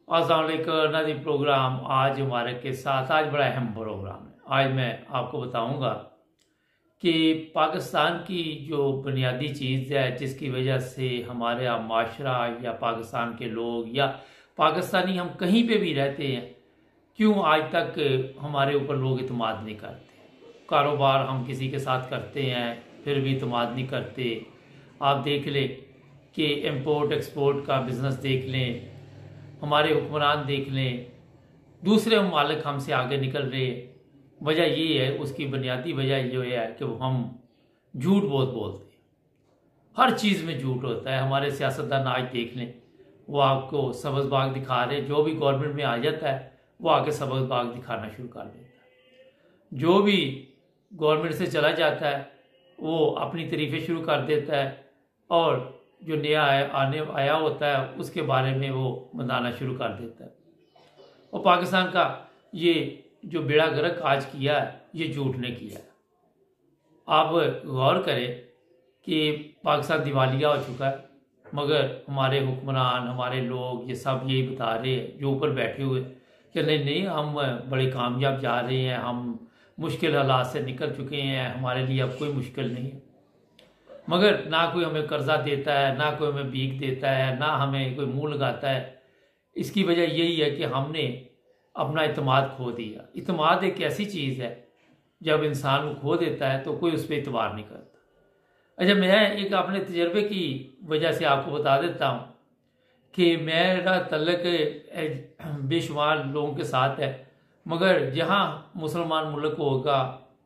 अस्सलाम वालेकुम नाज़रीन। प्रोग्राम आज हमारे के साथ आज बड़ा अहम प्रोग्राम है। आज मैं आपको बताऊंगा कि पाकिस्तान की जो बुनियादी चीज़ है जिसकी वजह से हमारे यहाँ माशरा या पाकिस्तान के लोग या पाकिस्तानी हम कहीं पे भी रहते हैं, क्यों आज तक हमारे ऊपर लोग इत्मीनान नहीं करते। कारोबार हम किसी के साथ करते हैं फिर भी इत्मीनान नहीं करते। आप देख लें कि इंपोर्ट एक्सपोर्ट का बिज़नेस देख लें, हमारे हुक्मरान देख लें, दूसरे ममालिक हमसे आगे निकल रहे हैं। वजह ये है, उसकी बुनियादी वजह जो है कि हम झूठ बहुत बोलते हैं। हर चीज़ में झूठ होता है। हमारे सियासतदान आज देख लें, वो आपको सब्ज़ बाग दिखा रहे, जो भी गवर्नमेंट में आ जाता है वो आके सब्ज़ बाग दिखाना शुरू कर देता है। जो भी गवर्नमेंट से चला जाता है वो अपनी तारीफ़ें शुरू कर देता है और जो नया आया होता है उसके बारे में वो बताना शुरू कर देता है। और पाकिस्तान का ये जो बेड़ा गर्क आज किया है ये झूठ ने किया है। आप गौर करें कि पाकिस्तान दिवालिया हो चुका है, मगर हमारे हुक्मरान हमारे लोग ये सब यही बता रहे हैं जो ऊपर बैठे हुए कि नहीं नहीं हम बड़े कामयाब जा रहे हैं, हम मुश्किल हालात से निकल चुके हैं, हमारे लिए अब कोई मुश्किल नहीं है। मगर ना कोई हमें कर्जा देता है, ना कोई हमें भीख देता है, ना हमें कोई मुंह लगाता है। इसकी वजह यही है कि हमने अपना इत्मीनान खो दिया। इत्मीनान एक ऐसी चीज़ है जब इंसान को खो देता है तो कोई उस पर इतबार नहीं करता। अच्छा, मैं एक अपने तजर्बे की वजह से आपको बता देता हूँ कि मेरा तल्लक बेशुमार लोगों के साथ है, मगर जहाँ मुसलमान मुल्क होगा,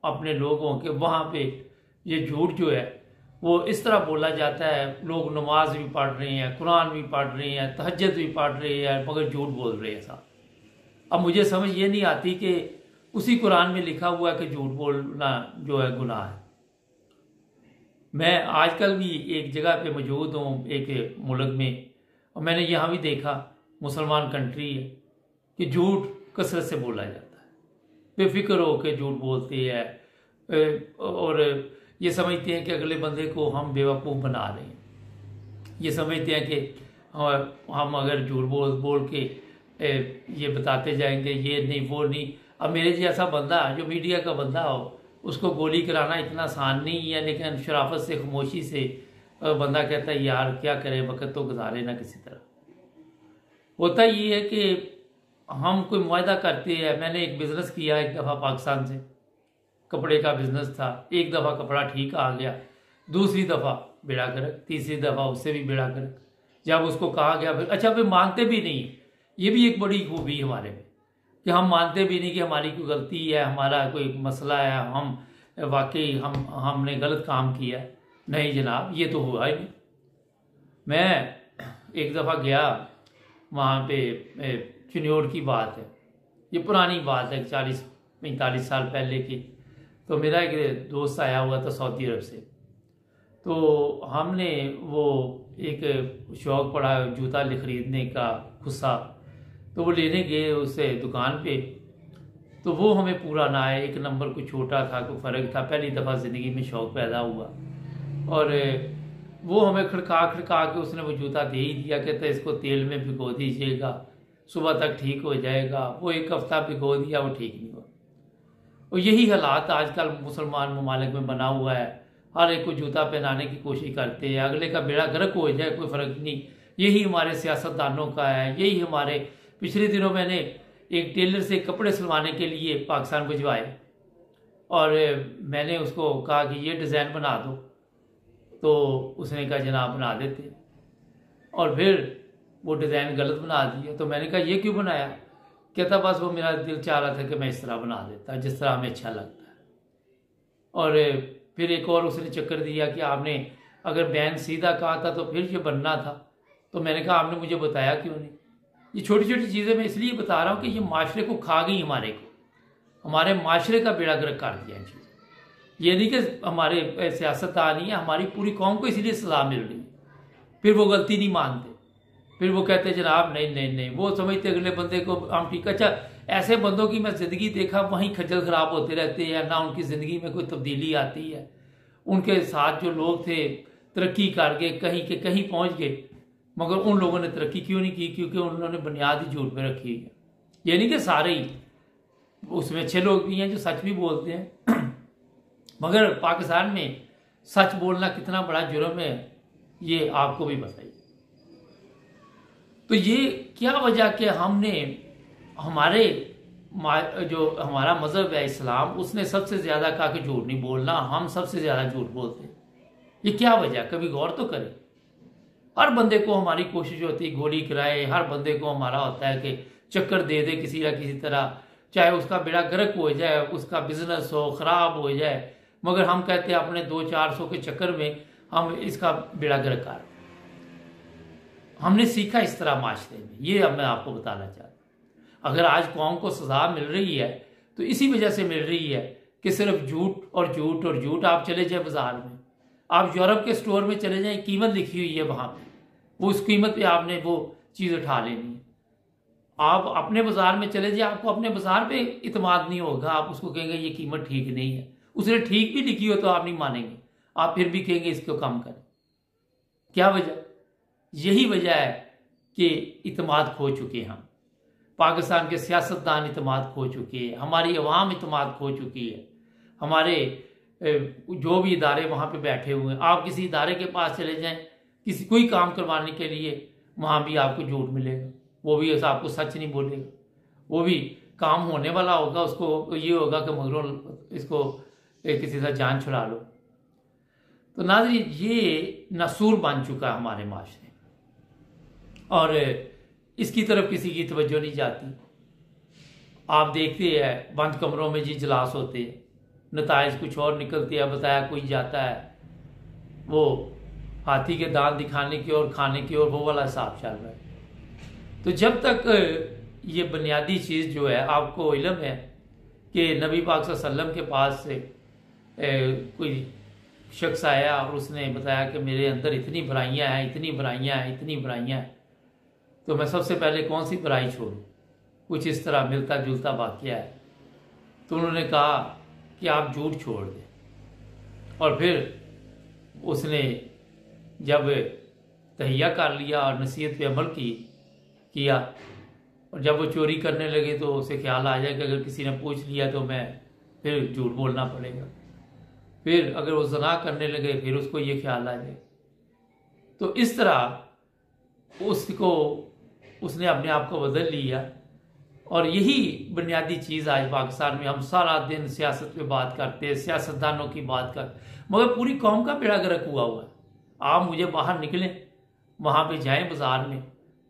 अपने लोग होंगे, वहाँ पे ये झूठ जो है वो इस तरह बोला जाता है। लोग नमाज भी पढ़ रहे हैं, कुरान भी पढ़ रहे हैं, तहज्जुद भी पढ़ रहे हैं, मगर झूठ बोल रहे हैं साथ। अब मुझे समझ ये नहीं आती कि उसी कुरान में लिखा हुआ है कि झूठ बोलना जो है गुनाह है। मैं आजकल भी एक जगह पे मौजूद हूँ, एक मुल्क में, और मैंने यहाँ भी देखा मुसलमान कंट्री है कि झूठ कसरत से बोला जाता है। बेफिक्र हो के झूठ बोलते हैं और ये समझते हैं कि अगले बंदे को हम बेवकूफ़ बना रहे हैं। ये समझते हैं कि हम अगर झूठ बोल के ये बताते जाएंगे ये नहीं वो नहीं। अब मेरे जैसा बंदा जो मीडिया का बंदा हो उसको गोली कराना इतना आसान नहीं है, लेकिन शराफत से खामोशी से बंदा कहता है यार क्या करे, वक्त तो गुजारे ना किसी तरह। होता ये है कि हम कोई मुआहदा करते हैं। मैंने एक बिज़नेस किया एक दफ़ा पाकिस्तान से, कपड़े का बिज़नेस था। एक दफ़ा कपड़ा ठीक आ गया, दूसरी दफ़ा बेड़ा गर्क, तीसरी दफ़ा उससे भी बेड़ा गर्क। जब उसको कहा गया फिर अच्छा फिर मानते भी नहीं। ये भी एक बड़ी खूबी हमारे में कि हम मानते भी नहीं कि हमारी कोई गलती है, हमारा कोई मसला है, हम वाकई हमने गलत काम किया है। नहीं जनाब, ये तो हुआ ही नहीं। मैं एक दफ़ा गया वहाँ पे, चिन्योर की बात है, ये पुरानी बात है 40-45 साल पहले की। तो मेरा एक दोस्त आया हुआ था सऊदी अरब से, तो हमने वो एक शौक़ पड़ा जूता खरीदने का खुस्सा, तो वो लेने गए उससे दुकान पे। तो वो हमें पूरा ना आया, एक नंबर कुछ छोटा था, कोई फ़र्क था। पहली दफ़ा ज़िंदगी में शौक़ पैदा हुआ और वो हमें खड़का के उसने वो जूता दे ही दिया। कहता है इसको तेल में भिगो दीजिएगा, सुबह तक ठीक हो जाएगा। वो एक हफ़्ता भिगो दिया, वो ठीक नहीं हुआ। और यही हालात आजकल मुसलमान ममालिक में बना हुआ है। हर एक को जूता पहनाने की कोशिश करते हैं, अगले का बेड़ा गर्क हो जाए कोई फ़र्क नहीं। यही हमारे सियासतदानों का है, यही हमारे। पिछले दिनों मैंने एक टेलर से कपड़े सिलवाने के लिए पाकिस्तान भिजवाए और मैंने उसको कहा कि ये डिज़ाइन बना दो, तो उसने कहा जनाब बना देते। और फिर वो डिज़ाइन गलत बना दिया। तो मैंने कहा ये क्यों बनाया? कहता बस वो मेरा दिल चाह रहा था कि मैं इस तरह बना देता जिस तरह हमें अच्छा लगता है। और फिर एक और उसने चक्कर दिया कि आपने अगर बैन सीधा कहा था तो फिर ये बनना था। तो मैंने कहा आपने मुझे बताया क्यों नहीं? ये छोटी छोटी चीज़ें मैं इसलिए बता रहा हूँ कि ये माशरे को खा गई, हमारे माशरे का बेड़ा गर्क कर दिया इन चीज़। ये नहीं कि हमारे सियासतदान ही है, हमारी पूरी कौम को इसलिए सजा मिल रही है। फिर वो गलती नहीं मानते, फिर वो कहते जनाब नहीं नहीं नहीं, वो समझते अगले बंदे को हम ठीक। अच्छा, ऐसे बंदों की मैं ज़िंदगी देखा वहीं खज्जल ख़राब होते रहते हैं, ना उनकी ज़िंदगी में कोई तब्दीली आती है। उनके साथ जो लोग थे तरक्की कर गए, कहीं के कहीं पहुँच गए, मगर उन लोगों ने तरक्की क्यों नहीं की? क्योंकि उन्होंने बुनियाद ही झूठ में रखी है। ये नहीं कि सारे ही, उसमें अच्छे लोग भी हैं जो सच भी बोलते हैं मगर पाकिस्तान में सच बोलना कितना बड़ा जुर्म है ये आपको भी बताइए। तो ये क्या वजह कि हमने हमारे जो हमारा मजहब है इस्लाम, उसने सबसे ज्यादा कहा कि झूठ नहीं बोलना, हम सबसे ज्यादा झूठ बोलते हैं। ये क्या वजह? कभी गौर तो करें। हर बंदे को हमारी कोशिश होती है गोली कराए, हर बंदे को हमारा होता है कि चक्कर दे दे किसी ना किसी तरह, चाहे उसका बेड़ा गर्क हो जाए, उसका बिजनेस हो खराब हो जाए, मगर हम कहते हैं अपने 200-400 के चक्कर में हम इसका बेड़ा गर्क कर। हमने सीखा इस तरह माशरे में, ये अब मैं आपको बताना चाहता हूं। अगर आज कौम को सजा मिल रही है तो इसी वजह से मिल रही है कि सिर्फ झूठ और झूठ और झूठ। आप चले जाए बाजार में, आप यूरोप के स्टोर में चले जाए, कीमत लिखी हुई है वहां पे, वो उस कीमत पे आपने वो चीज उठा लेनी है। आप अपने बाजार में चले जाए, आपको अपने बाजार पे इतमाद नहीं होगा, आप उसको कहेंगे ये कीमत ठीक नहीं है। उसने ठीक भी लिखी हो तो आप नहीं मानेंगे, आप फिर भी कहेंगे इसको कम करें। क्या वजह? यही वजह है कि इतमाद खो चुके हैं हम। पाकिस्तान के सियासतदान इतमाद खो चुके हैं, हमारी अवाम इतमाद खो चुकी है, हमारे जो भी इदारे वहां पे बैठे हुए हैं। आप किसी इदारे के पास चले जाएं किसी कोई काम करवाने के लिए, वहां भी आपको झूठ मिलेगा, वो भी ऐसा आपको सच नहीं बोलेगा। वो भी काम होने वाला होगा, उसको ये होगा कि मगरों इसको किसी से जान छुड़ा लो। तो नाज़रीन, ये नसूर बन चुका है हमारे माशरे और इसकी तरफ किसी की तवज्जो नहीं जाती। आप देखते हैं बंद कमरों में जी इजलास होते हैं, नताइज कुछ और निकलते हैं, बताया कोई जाता है वो हाथी के दांत दिखाने की और खाने की और वो वाला हिसाब चल रहा है। तो जब तक ये बुनियादी चीज़ जो है, आपको इल्म है कि नबी पाक सल्लल्लाहु अलैहि वसल्लम के पास से कोई शख्स आया और उसने बताया कि मेरे अंदर इतनी बुराइयां हैं, इतनी बुराइयां हैं, इतनी बुराइयां हैं, तो मैं सबसे पहले कौन सी बुराई छोड़ूं? कुछ इस तरह मिलता जुलता वाकया है। तो उन्होंने कहा कि आप झूठ छोड़ दें। और फिर उसने जब तहिया कर लिया और नसीहत पे अमल किया और जब वो चोरी करने लगे तो उसे ख्याल आ जाए कि अगर किसी ने पूछ लिया तो मैं फिर झूठ बोलना पड़ेगा। फिर अगर वो ज़ना करने लगे फिर उसको ये ख्याल आ जाए। तो इस तरह उसने अपने आप को बदल लिया। और यही बुनियादी चीज़ आज पाकिस्तान में हम सारा दिन सियासत पे बात करते हैं, सियासतदानों की बात करते, मगर पूरी कौम का बेड़ा गर्क हुआ हुआ है। आप मुझे बाहर निकलें, वहां पे जाएं बाजार में,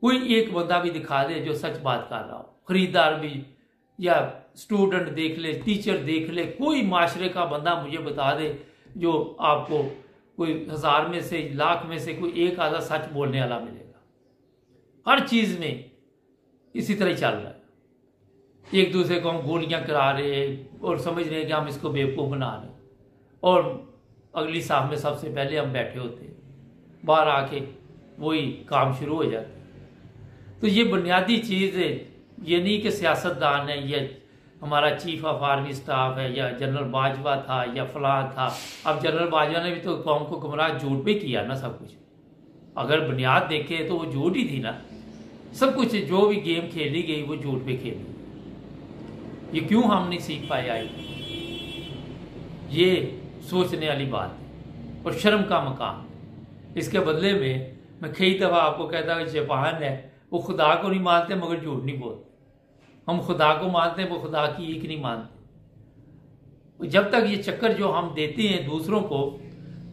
कोई एक बंदा भी दिखा दे जो सच बात कर रहा हो, खरीदार भी या स्टूडेंट देख ले, टीचर देख ले, कोई माशरे का बंदा मुझे बता दे जो आपको कोई 1000 में से, लाख में से कोई एक आधा सच बोलने वाला मिलेगा। हर चीज में इसी तरह ही चल रहा है। एक दूसरे को हम गोलियां करा रहे हैं और समझ रहे हैं कि हम इसको बेवकूफ बना रहे हैं, और अगली साहब में सबसे पहले हम बैठे होते हैं, बाहर आके वही काम शुरू हो जाता है। तो ये बुनियादी चीज है, ये नहीं कि सियासतदान है या हमारा चीफ ऑफ आर्मी स्टाफ है या जनरल बाजवा था या फलां था। अब जनरल बाजवा ने भी तो कौम को गुमराह झूठ पे किया ना सब कुछ। अगर बुनियाद देखे तो वो झूठ ही थी ना, सब कुछ जो भी गेम खेली गई वो झूठ पे खेली। ये क्यों हम नहीं सीख पाए आई? ये सोचने वाली बात है और शर्म का मकाम। इसके बदले में मैं कई दफा आपको कहता हूँ जापान है, वो खुदा को नहीं मानते मगर झूठ नहीं बोलते। हम खुदा को मानते हैं, वो खुदा की एक नहीं मानते। जब तक ये चक्कर जो हम देते हैं दूसरों को,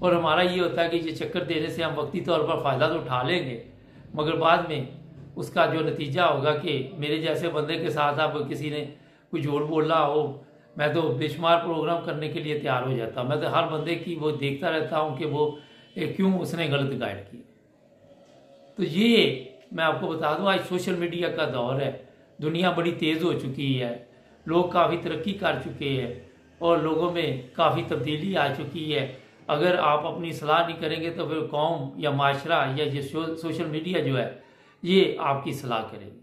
और हमारा ये होता है कि ये चक्कर देने से हम वक्ती तौर पर फायदा तो उठा लेंगे, मगर बाद में उसका जो नतीजा होगा कि मेरे जैसे बंदे के साथ अब किसी ने कुछ झूठ बोला हो, मैं तो बेशुमार प्रोग्राम करने के लिए तैयार हो जाता हूँ। मैं तो हर बंदे की वो देखता रहता हूँ कि वो क्यों उसने गलत गाइड की। तो ये मैं आपको बता दूं, आज सोशल मीडिया का दौर है, दुनिया बड़ी तेज हो चुकी है, लोग काफ़ी तरक्की कर चुके हैं और लोगों में काफ़ी तब्दीली आ चुकी है। अगर आप अपनी सलाह नहीं करेंगे तो फिर कौम या माशरा या ये सोशल मीडिया जो है ये आपकी सलाह करेगी।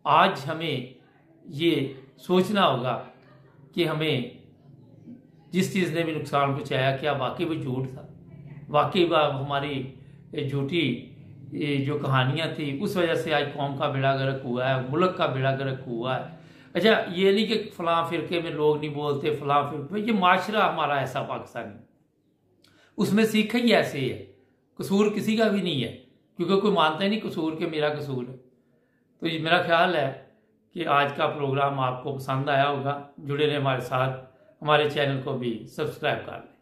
आज हमें ये सोचना होगा कि हमें जिस चीज़ ने भी नुकसान पहुँचाया क्या वाकई भी झूठ था, वाकई हमारी झूठी ये जो कहानियाँ थी उस वजह से आज कौम का बेड़ा गर्क हुआ है, मुल्क का बेड़ा गर्क हुआ है। अच्छा, ये नहीं कि फलां फिरके में लोग नहीं बोलते, फलां फिरके में, ये माशरा हमारा ऐसा पाकिस्तानी, उसमें सीखा ही ऐसे है, कसूर किसी का भी नहीं है, क्योंकि कोई मानता ही नहीं कसूर के मेरा कसूर है। तो ये मेरा ख्याल है कि आज का प्रोग्राम आपको पसंद आया होगा। जुड़े रहे हमारे साथ, हमारे चैनल को भी सब्सक्राइब कर लें।